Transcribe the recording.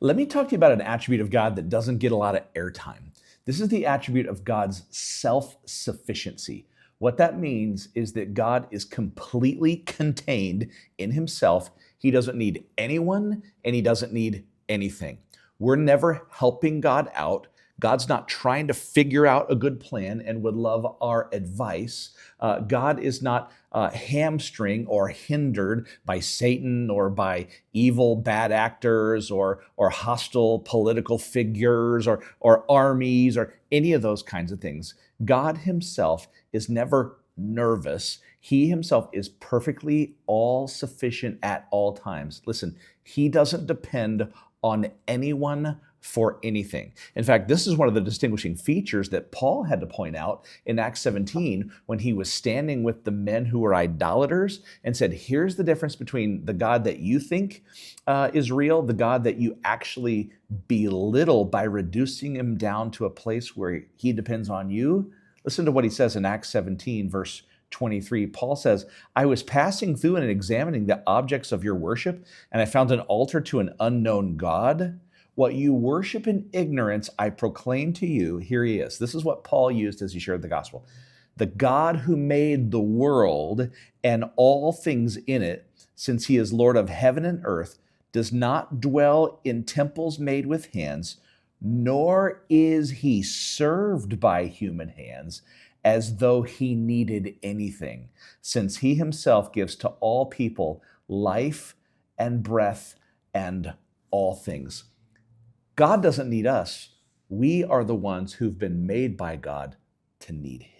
Let me talk to you about an attribute of God that doesn't get a lot of airtime. This is the attribute of God's self-sufficiency. What that means is that God is completely contained in himself. He doesn't need anyone and he doesn't need anything. We're never helping God out. God's not trying to figure out a good plan and would love our advice. God is not hamstring or hindered by Satan or by evil bad actors or hostile political figures or armies or any of those kinds of things. God himself is never nervous. He himself is perfectly all sufficient at all times. Listen, he doesn't depend on anyone for anything. In fact, this is one of the distinguishing features that Paul had to point out in Acts 17 when he was standing with the men who were idolaters and said, here's the difference between the God that you think is real, the God that you actually belittle by reducing him down to a place where he depends on you. Listen to what he says in Acts 17, verse 23. Paul says, I was passing through and examining the objects of your worship, and I found an altar to an unknown God. What you worship in ignorance, I proclaim to you. Here he is. This is what Paul used as he shared the gospel. The God who made the world and all things in it, since he is Lord of heaven and earth, does not dwell in temples made with hands, nor is he served by human hands as though he needed anything, since he himself gives to all people life and breath and all things. God doesn't need us. We are the ones who've been made by God to need him.